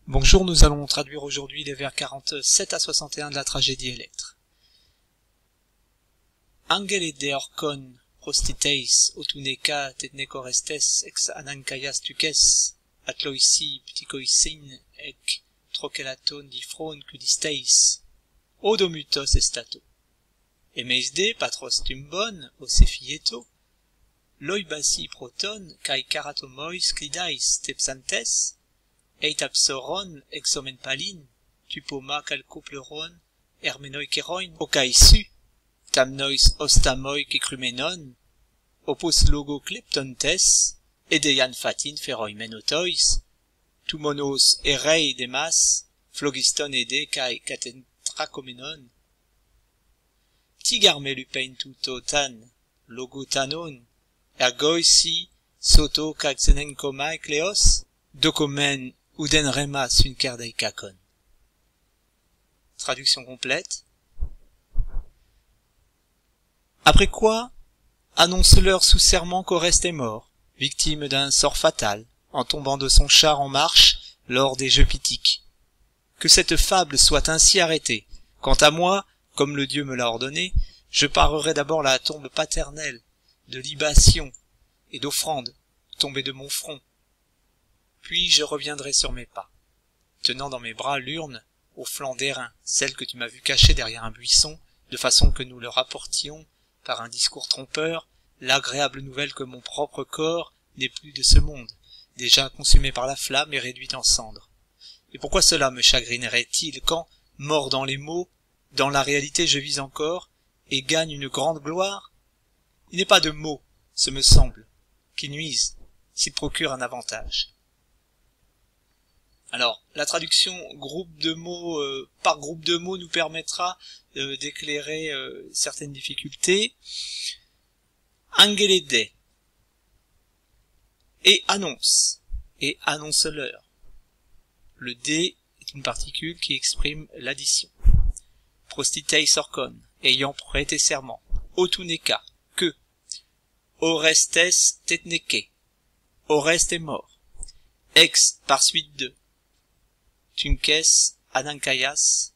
Bonjour, nous allons traduire aujourd'hui les vers 47 à 61 de la tragédie Electre. Angele deorkon prostiteis otuneka tetnekorestes ex anankaias tukes atloisi ptikoisin ek trokelaton difron kudisteis odomutos estato. Emeisde patros tumbon osefieto loibasi proton kai karatomois klidais tepsantes eit absoron exomen palin, tupoma calcopleuron, hermenoi keroin, okaisu, tamnois ostamoi kekrumenon, opus logo kleptontes, edeian fatin feroi menotois, tumonos erei demas, phlogiston ede kai katentrakomenon, tigarme lupein tutotan, logotanon, ergoisi, soto kaxenenkoma ekleos, dokomen Uden rema sunkerdei kakon. Traduction complète. Après quoi, annonce-leur sous serment qu'Oreste est mort, victime d'un sort fatal, en tombant de son char en marche lors des jeux pythiques. Que cette fable soit ainsi arrêtée. Quant à moi, comme le Dieu me l'a ordonné, je parerai d'abord la tombe paternelle, de libations et d'offrandes tombées de mon front. Puis je reviendrai sur mes pas, tenant dans mes bras l'urne au flanc d'airain, celle que tu m'as vue cachée derrière un buisson, de façon que nous leur apportions, par un discours trompeur, l'agréable nouvelle que mon propre corps n'est plus de ce monde, déjà consumé par la flamme et réduit en cendres. Et pourquoi cela me chagrinerait-il quand, mort dans les mots, dans la réalité je vis encore, et gagne une grande gloire? Il n'est pas de mots, ce me semble, qui nuisent, s'ils procurent un avantage. Alors, la traduction groupe de mots par groupe de mots nous permettra d'éclairer certaines difficultés. Angelede et annonce et annonce-leur. Le D est une particule qui exprime l'addition. Prostitei sorkon, ayant prêté serment. Otuneka, que. Orestes tetneke, Oreste est mort. Ex, par suite de. Tunkes, anankaias,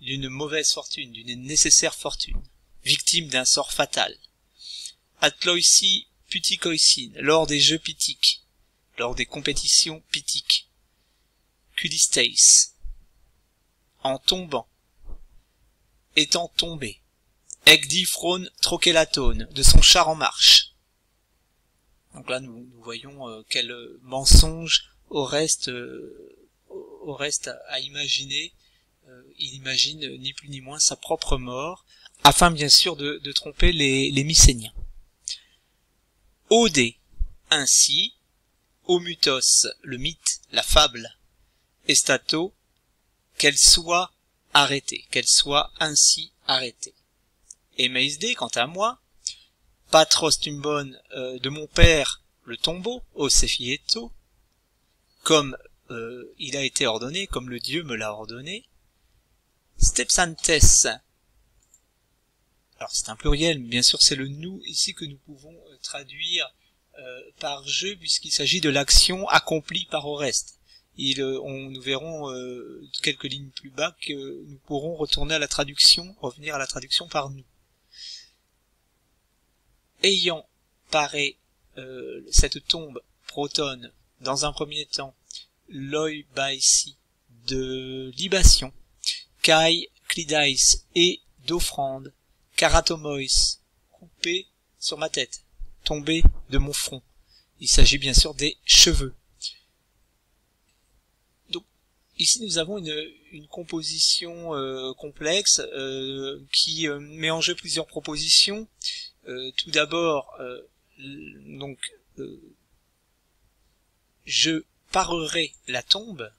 d'une mauvaise fortune, d'une nécessaire fortune, victime d'un sort fatal. Atloisi putikoisin, lors des jeux pythiques, lors des compétitions pythiques. Kudisteis, en tombant, étant tombé. Egdifron trokelatone, de son char en marche. Donc là, nous voyons quel mensonge Oreste à imaginer. Il imagine ni plus ni moins sa propre mort, afin bien sûr de tromper les Mycéniens. Odé, ainsi, Omutos, le mythe, la fable, Estato, qu'elle soit arrêtée, qu'elle soit ainsi arrêtée. Et Meisde, quant à moi, Patros tumbon, de mon père, le tombeau, Osefieto, comme il a été ordonné, comme le Dieu me l'a ordonné. Stepsantes, alors c'est un pluriel, mais bien sûr c'est le nous ici que nous pouvons traduire par jeu, puisqu'il s'agit de l'action accomplie par Oreste. Nous verrons quelques lignes plus bas que nous pourrons retourner à la traduction, revenir à la traduction par nous. Ayant paré cette tombe protone, dans un premier temps, loibaisi, de libation, kai klidais et d'offrande, karatomois, coupé sur ma tête, tombé de mon front. Il s'agit bien sûr des cheveux. Donc ici nous avons une composition complexe qui met en jeu plusieurs propositions. Tout d'abord, je parerai la tombe.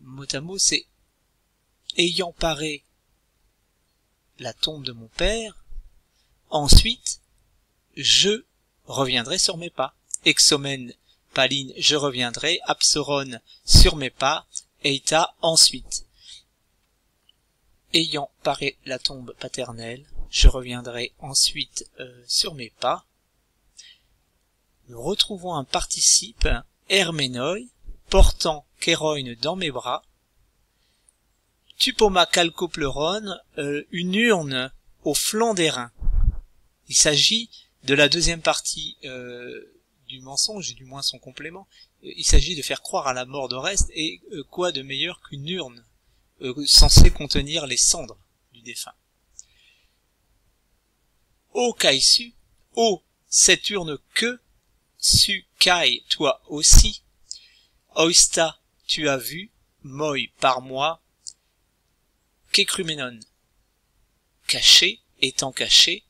Mot à mot, c'est ayant paré la tombe de mon père. Ensuite, je reviendrai sur mes pas. Exomen paline, je reviendrai. Absoron, sur mes pas. Eita, ensuite. Ayant paré la tombe paternelle, je reviendrai ensuite sur mes pas. Nous retrouvons un participe, hermenoi, portant Kéroïne dans mes bras, Tupoma calcopleuron, une urne au flanc des reins. Il s'agit de la deuxième partie du mensonge, du moins son complément. Il s'agit de faire croire à la mort d'Oreste, et quoi de meilleur qu'une urne censée contenir les cendres du défunt. Ô Kaisu, ô cette urne que, su Kai toi aussi, Oista tu as vu, moi par moi, Kekrumenon, caché, étant caché,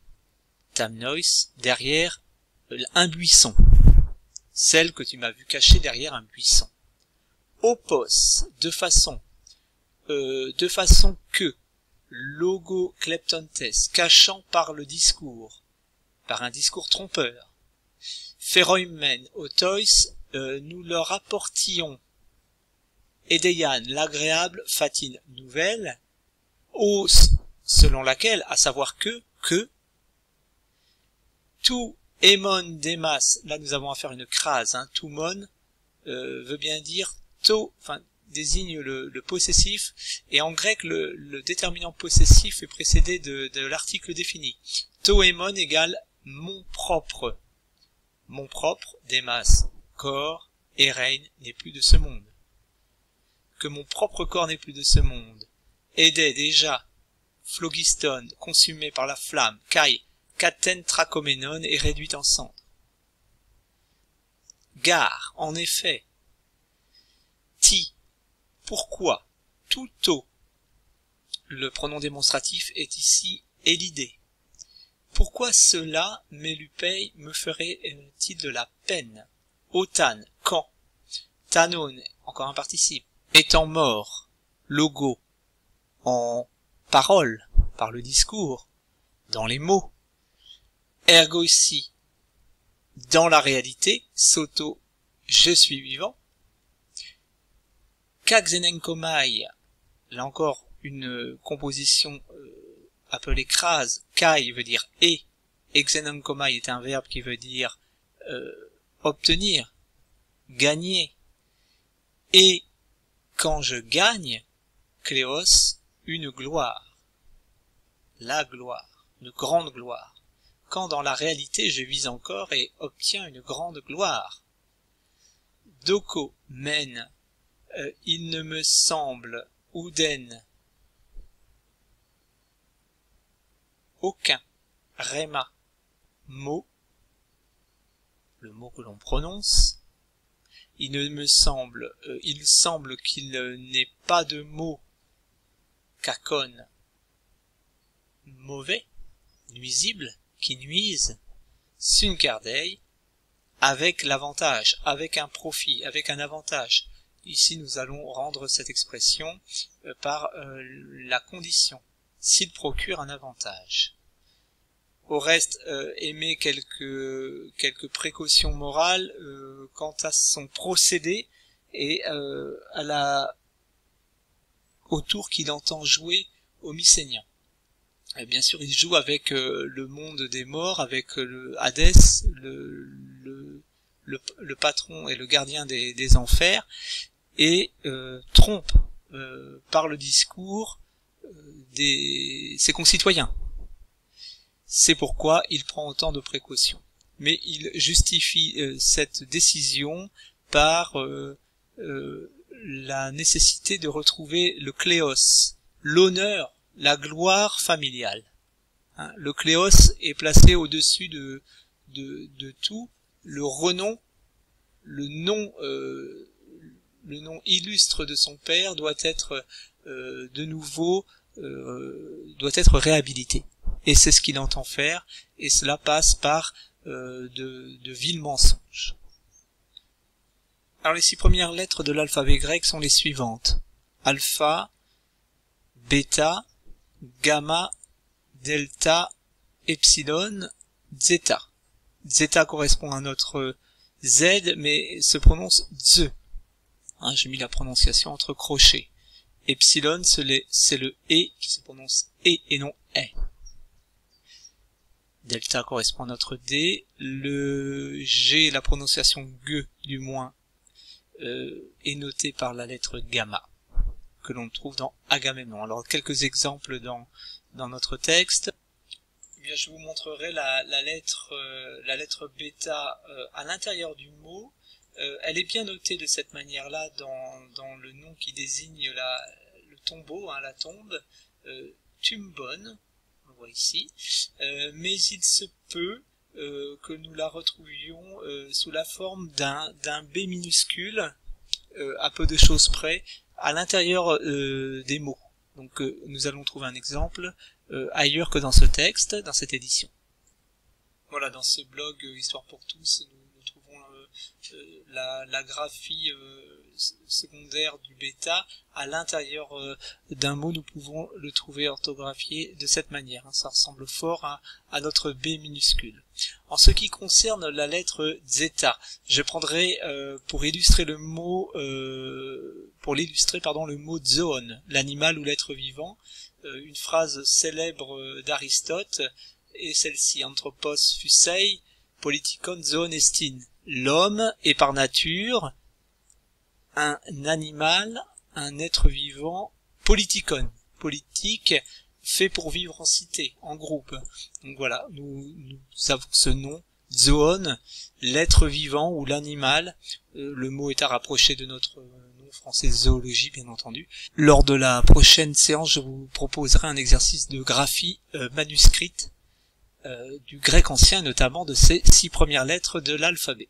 Tamnois, derrière un buisson, celle que tu m'as vu cachée derrière un buisson. Opos, de façon que, logo kleptontes, cachant par le discours, par un discours trompeur, Phéroïmen, autois, nous leur apportions, Edeian, l'agréable fatine nouvelle, os, selon laquelle, à savoir que, tout émon demas, là nous avons à faire une crase, hein, tout mon veut bien dire to, enfin désigne le possessif, et en grec le déterminant possessif est précédé de l'article défini. To émon égale mon propre, demas, corps, et reine n'est plus de ce monde. Que mon propre corps n'est plus de ce monde. Aidait déjà, phlogiston, consumé par la flamme, kai, Katen trachoménon est réduite en cendres. Gare, en effet. Ti, pourquoi, tout le pronom démonstratif est ici élidé. Pourquoi cela, Mélupei, me ferait-il de la peine? Otan, quand? Tanon, encore un participe, étant mort. Logo, en parole, par le discours, dans les mots. Ergo ici, dans la réalité, Soto, je suis vivant. Kaxenenkomai, là encore une composition appelée crase. Kai veut dire et Xenenkomai est un verbe qui veut dire obtenir, gagner. Et quand je gagne, Cléos, une gloire. La gloire, une grande gloire. Quand dans la réalité je vis encore et obtiens une grande gloire. Doko, men, il ne me semble, Ouden, aucun, Rema, mot, le mot que l'on prononce, il ne me semble, il semble qu'il n'ait pas de mot, Kakon, mauvais, nuisible, qui nuisent, Sunkardei, avec l'avantage, avec un profit, avec un avantage. Ici, nous allons rendre cette expression par la condition, s'il procure un avantage. Au reste, émet quelques précautions morales quant à son procédé et au tour qu'il entend jouer au Mycénien. Et bien sûr, il joue avec le monde des morts, avec le Hadès, le patron et le gardien des enfers, et trompe par le discours ses concitoyens. C'est pourquoi il prend autant de précautions. Mais il justifie cette décision par la nécessité de retrouver le kléos, l'honneur, la gloire familiale. Hein, le kléos est placé au-dessus de tout. Le renom, le nom illustre de son père doit être de nouveau doit être réhabilité. Et c'est ce qu'il entend faire, et cela passe par de vils mensonges. Alors les 6 premières lettres de l'alphabet grec sont les suivantes. Alpha, bêta, gamma, delta, epsilon, zeta. Zeta correspond à notre Z, mais se prononce Z. Hein, j'ai mis la prononciation entre crochets. Epsilon, c'est le E qui se prononce E et non E. Delta correspond à notre D. Le G, la prononciation G, du moins, est noté par la lettre gamma, que l'on trouve dans Agamemnon. Alors quelques exemples dans notre texte. Eh bien, je vous montrerai la lettre bêta à l'intérieur du mot. Elle est bien notée de cette manière-là dans le nom qui désigne le tombeau, la tombe, Tumbon, on le voit ici, mais il se peut que nous la retrouvions sous la forme d'un B minuscule, à peu de choses près, à l'intérieur des mots. Donc nous allons trouver un exemple ailleurs que dans ce texte, dans cette édition. Voilà, dans ce blog Histoire pour tous, nous trouvons la graphie secondaire du bêta à l'intérieur d'un mot. Nous pouvons le trouver orthographié de cette manière. Ça ressemble fort à notre B minuscule. En ce qui concerne la lettre zeta, je prendrai pour illustrer le mot le mot zoon, l'animal ou l'être vivant, une phrase célèbre d'Aristote est celle-ci: Anthropos fusei politikon zoon estin. L'homme est par nature un animal, un être vivant, politikon, politique, fait pour vivre en cité, en groupe. Donc voilà, nous avons ce nom, zoon, l'être vivant ou l'animal. Le mot est à rapprocher de notre nom français zoologie, bien entendu. Lors de la prochaine séance, je vous proposerai un exercice de graphie manuscrite du grec ancien, notamment de ces 6 premières lettres de l'alphabet.